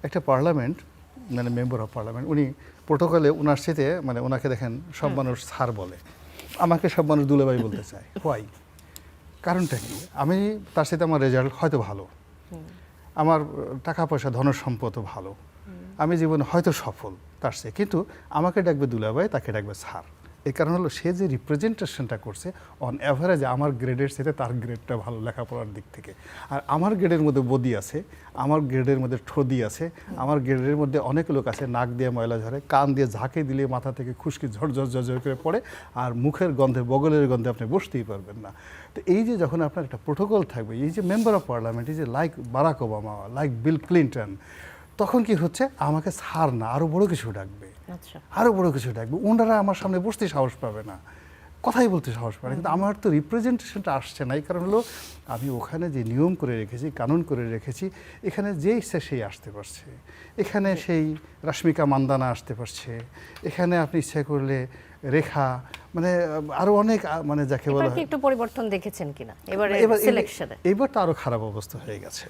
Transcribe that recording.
একটা পার্লামেন্ট মানে member of parliament উনি প্রোটোকলে ওনার সাথে মানে ওনাকে দেখেন সব মানুষ স্যার বলে, আমাকে সব মানুষ দুলাভাই বলতে চায়। হোয়াই? কারণটা কি? আমি তার সাথে আমার রেজাল্ট হয়তো ভালো, আমার টাকা পয়সা ধনসম্পদও ভালো, আমি জীবনে হয়তো সফল তার চেয়ে, কিন্তু আমাকে ডাকবে দুলাভাই, তাকে ডাকবে স্যার। এই কারণ হলো সে যে রিপ্রেজেন্টেশনটা করছে অন অ্যাভারেজ আমার গ্রেডের সাথে তার গ্রেডটা ভালো লেখাপড়ার দিক থেকে। আর আমার গ্রেডের মধ্যে বদি আছে, আমার গ্রেডের মধ্যে ঠোদি আছে, আমার গ্রেডের মধ্যে অনেক লোক আছে নাক দিয়ে ময়লা ঝরে, কান দিয়ে ঝাঁকে দিলে মাথা থেকে খুশকি ঝরঝর ঝরঝর করে পড়ে, আর মুখের গন্ধে বগলের গন্ধে আপনি বসতেই পারবেন না। তো এই যে যখন আপনার একটা প্রোটোকল থাকবে, এই যে মেম্বার অফ পার্লামেন্ট, এই যে like Barack Obama, like Bill Clinton, তখন কি হচ্ছে আমাকে স্যার না আরও বড় কিছু ডাকবে, আরও বড় কিছু ডাকবে। ওনারা আমার সামনে বসতে সাহস পাবে না, কথাই বলতে সাহস পাবে না। কিন্তু আমার তো রিপ্রেজেন্টেশনটা আসছে না। এই কারণ হলো আমি ওখানে যে নিয়ম করে রেখেছি, কানুন করে রেখেছি, এখানে যে ইচ্ছে সেই আসতে পারছে, এখানে সেই রাশ্মিকা মান্দানা আসতে পারছে, এখানে আপনি ইচ্ছা করলে রেখা, মানে আরো অনেক, মানে যাকে বলা হয়। একটু পরিবর্তন দেখেছেন কিনা এবারে সিলেকশনে? এবার তো আরো খারাপ অবস্থা হয়ে গেছে।